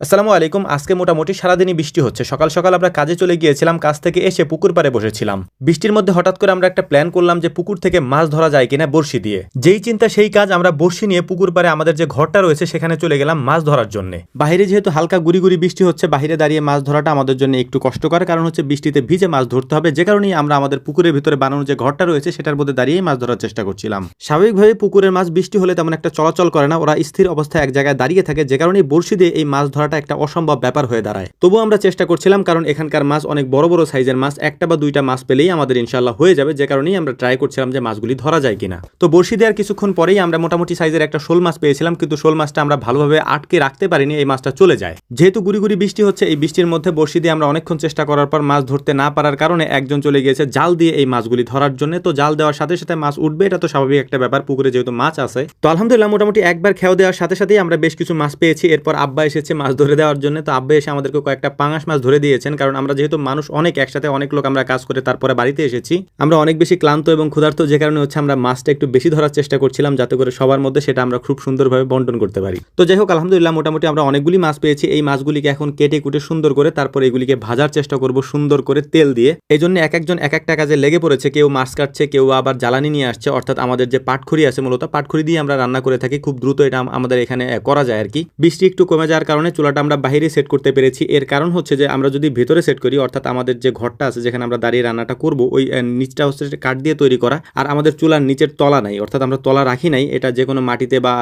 আসসালামু আলাইকুম। আজকে মোটামুটি সারাদিনই বৃষ্টি হচ্ছে। সকাল সকাল আমরা কাজে চলে গিয়েছিলাম, কাজ থেকে এসে পুকুর পাড়ে বসেছিলাম। বৃষ্টির মধ্যে হঠাৎ করে আমরা একটা প্ল্যান করলাম যে পুকুর থেকে মাছ ধরা যায় কিনা বড়শি দিয়ে। যেই চিন্তা সেই কাজ, আমরা বড়শি নিয়ে পুকুর পাড়ে আমাদের যে ঘরটা রয়েছে সেখানে চলে গেলাম মাছ ধরার জন্য। বাইরে যেহেতু হালকা গুড়ি গুড়ি বৃষ্টি হচ্ছে, বাইরে দাঁড়িয়ে মাছ ধরাটা আমাদের জন্য একটু কষ্টকর, কারণ হচ্ছে বৃষ্টিতে ভিজে মাছ ধরতে হবে। যে কারণেই আমরা আমাদের পুকুরের ভিতরে বানানো যে ঘরটা রয়েছে সেটার মধ্যে দাঁড়িয়ে মাছ ধরার চেষ্টা করছিলাম। স্বাভাবিকভাবে পুকুরের মাছ বৃষ্টি হলে তেমন একটা চলাচল করে না, ওরা স্থির অবস্থায় এক জায়গায় দাঁড়িয়ে থাকে, যে কারণে বড়শি দিয়ে এই মাছ ধরাটা একটা অসম্ভব ব্যাপার হয়ে দাঁড়ায়। তবুও আমরা চেষ্টা করছিলাম, কারণ এখানকার মাছ অনেক বড় বড় সাইজের মাছ, একটা বা দুইটা মাছ পেলেই আমাদের ইনশাআল্লাহ হয়ে যাবে। যে কারণেই আমরা ট্রাই করছিলাম যে মাছগুলি ধরা যায় কিনা। তো বড়শি দেওয়ার কিছুক্ষণ পরেই আমরা মোটামুটি সাইজের একটা শোল মাছ পেয়েছিলাম, কিন্তু শোল মাছটা আমরা ভালোভাবে আটকে রাখতে পারিনি, এই মাছটা চলে যায়। যেহেতু গুড়ি গুড়ি বৃষ্টি হচ্ছে, এই বৃষ্টির মধ্যে বড়শি দিয়ে আমরা অনেকক্ষণ চেষ্টা করার পর মাছ ধরতে না পারার কারণে একজন চলে গিয়েছে জাল দিয়ে এই মাছগুলি ধরার জন্য। তো জাল দেওয়ার সাথে সাথে মাছ উঠবে, এটা তো স্বাভাবিক একটা ব্যাপার, পুকুরে যেহেতু মাছ আছে। তো আলহামদুলিল্লাহ মোটামুটি একবার খেয়াও দেওয়ার সাথে সাথেই আমরা বেশ কিছু মাছ পেয়েছি। এরপর আব্বা এসেছে মাছ ধরে দেওয়ার জন্য। তো আব্বা এসে আমাদেরকে কয়েকটা পাঙাশ মাছ ধরে দিয়েছেন, কারণ আমরা যেহেতু মানুষ অনেক, একসাথে অনেক লোক আমরা কাজ করে তারপরে বাড়িতে এসেছি, আমরা অনেক বেশি ক্লান্ত এবং ক্ষুধার্ত, যে কারণে হচ্ছে আমরা মাছটা একটু বেশি ধরার চেষ্টা করছিলাম, যাতে করে সবার মধ্যে সেটা আমরা খুব সুন্দরভাবে বন্টন করতে পারি। তো যাই হোক, আলহামদুলিল্লাহ মোটামুটি আমরা অনেকগুলি মাছ পেয়েছি। এই মাছগুলিকে এখন কেটে কুটে সুন্দর করে তারপরে এগুলিকে ভাজার চেষ্টা করব সুন্দর করে তেল দিয়ে। এই জন্য এক একজন এক একটা কাজে লেগে পড়েছে, কেউ মাছ কাটছে, কেউ আবার জ্বালানি নিয়ে আসছে, অর্থাৎ আমাদের যে পাটখড়ি আছে, মূলত পাটখড়ি দিয়ে আমরা রান্না করে থাকি। খুব দ্রুত এটা আমাদের এখানে করা যায় আর কি। বৃষ্টি একটু কমে যাওয়ার কারণে চুলাটা আমরা বাইরে সেট করতে পেরেছি। এর কারণ হচ্ছে যে আমরা যদি ভেতরে সেট করি, অর্থাৎ আমাদের যে ঘরটা আছে যেখানে আমরা দাঁড়িয়ে রান্নাটা করব, ওই নিচটা হচ্ছে কাঠ দিয়ে তৈরি করা, আর আমাদের চুলার নিচের তলা নাই, অর্থাৎ আমরা তলা রাখি নাই। এটা যে কোনো মাটিতে বা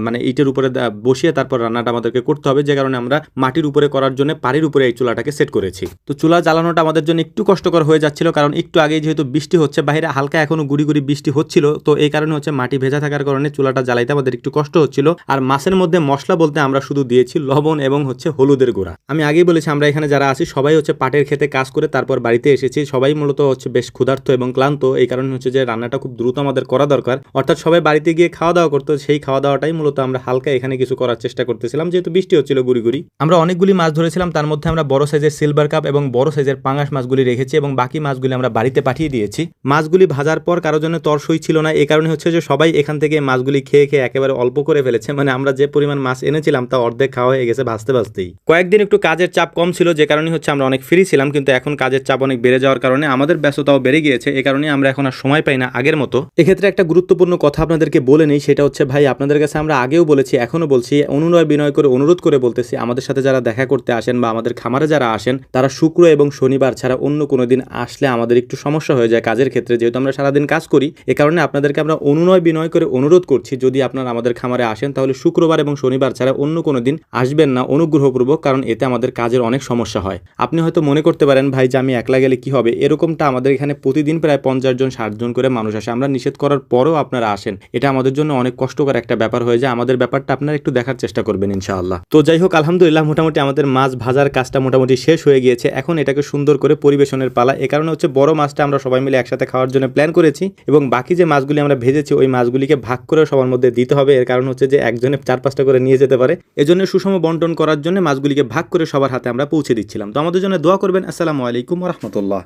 মানে ইটের উপরে বসিয়ে তারপর রান্নাটা আমাদেরকে করতে হবে, যে কারণে আমরা মাটির উপরে করার জন্য পাড়ির উপরে এই চুলাটাকে সেট করেছি। তো চুলা জ্বালানোটা আমাদের জন্য একটু কষ্টকর হয়ে যাচ্ছিল, কারণ একটু আগেই যেহেতু বৃষ্টি হচ্ছে, বাইরে হালকা এখনো গুড়ি গুড়ি বৃষ্টি হচ্ছিল। তো এই কারণে হচ্ছে মাটি ভেজা থাকার কারণে চুলাটা জ্বালাইতে আমাদের একটু কষ্ট হচ্ছিল। আর মাছের মধ্যে মশলা বলতে আমরা শুধু দিয়েছি লবণ এবং হচ্ছে হলুদের গুঁড়া। আমি আগেই বলেছি, আমরা এখানে যারা আছি সবাই হচ্ছে পাটের খেতে কাজ করে তারপর বাড়িতে এসেছি। সবাই মূলত হচ্ছে বেশ ক্ষুধার্ত এবং ক্লান্ত, এই কারণে হচ্ছে যে রান্নাটা খুব দ্রুত আমাদের করা দরকার, অর্থাৎ সবাই বাড়িতে গিয়ে খাওয়া দাওয়া করতো। সেই খাওয়া দাওয়াটাই মূলত আমরা হালকা এখানে কিছু করার চেষ্টা করতেছিলাম, যেহেতু বৃষ্টি হচ্ছিল গুড়ি গুড়ি। আমরা অনেকগুলি মাছ ধরেছিলাম, তার মধ্যে আমরা বড় সাইজের সিলভার কাপ এবং বড় সাইজের পাঙাশ মাছগুলি রেখেছি, এবং বাকি মাছগুলি আমরা বাড়িতে পাঠিয়ে দিয়েছি। মাছগুলি ভাজার পর কারোর জন্য তরসই ছিল না, এই কারণে হচ্ছে যে সবাই এখান থেকে মাছগুলি খেয়ে খেয়ে একেবারে অল্প করে ফেলেছে। মানে আমরা যে পরিমাণ মাছ এনেছিলাম তা অর্ধেক খাওয়া হয়ে গেছে ভাজতে ভাজতেই। কয়েকদিন একটু কাজের চাপ কম ছিল, যে কারণে হচ্ছে আমরা অনেক ফ্রি ছিলাম, কিন্তু এখন কাজের চাপ অনেক বেড়ে যাওয়ার কারণে আমাদের ব্যস্ততাও বেড়ে গিয়েছে, এই কারণে আমরা এখন আর সময় পাই না আগের মতো। এক্ষেত্রে একটা গুরুত্বপূর্ণ কথা আপনাদেরকে বলে নেই, সেটা হচ্ছে ভাই, আপনাদের কাছে আমরা আগেও বলেছি, এখনো বলছি, অনুনয় বিনয় করে অনুরোধ করে বলতেছি, আমাদের সাথে যারা দেখা করতে আসেন বা আমাদের খামারে যারা আসেন, তারা শুক্র এবং শনিবার ছাড়া অন্য কোনো দিন আসলে আমাদের একটু সমস্যা হয়ে যায় কাজের ক্ষেত্রে, যেহেতু আমরা সারাদিন কাজ করি। এ কারণে আপনাদেরকে আমরা অনুনয় বিনয় করে অনুরোধ করছি, যদি আপনারা আমাদের খামারে আসেন তাহলে শুক্রবার এবং শনিবার ছাড়া অন্য কোনো দিন আসবেন না অনুগ্রহপূর্বক, কারণ এতে আমাদের কাজের অনেক সমস্যা হয়। আপনি হয়তো মনে করতে পারেন ভাই যে আমি একলা গেলে কি হবে, এরকমটা আমাদের এখানে প্রতিদিন প্রায় 50 জন 60 জন করে মানুষ আসে। আমরা নিষেধ করার পরেও আপনারা আসেন, এটা আমাদের জন্য অনেক কষ্টকর একটা ব্যাপার হয়ে যায়। আমাদের ব্যাপারটা আপনারা একটু দেখার চেষ্টা করবেন ইনশাআল্লাহ। তো যাই হোক, আলহামদুলিল্লাহ মোটামুটি আমাদের মাছ ভাজার কাজটা মোটামুটি শেষ হয়ে গিয়েছে। এখন এটাকে সুন্দর করে পরিবেশনের পালা। এ কারণে হচ্ছে বড় মাছটা আমরা সবাই মিলে একসাথে খাওয়ার জন্য প্ল্যান করেছি, এবং বাকি যে মাছগুলি আমরা ভেজেছি ওই মাছগুলিকে ভাগ করে সবার মধ্যে দিতে হবে। এর কারণ হচ্ছে যে একজনে 4-5টা করে নিয়ে যেতে পারে, এজন্য সুষম বন্টন করার জন্য মাছগুলিকে ভাগ করে সবার হাতে আমরা পৌঁছে দিচ্ছিলাম। তো আমাদের জন্য দোয়া করবেন। আসসালামু আলাইকুম ওয়া রাহমাতুল্লাহ।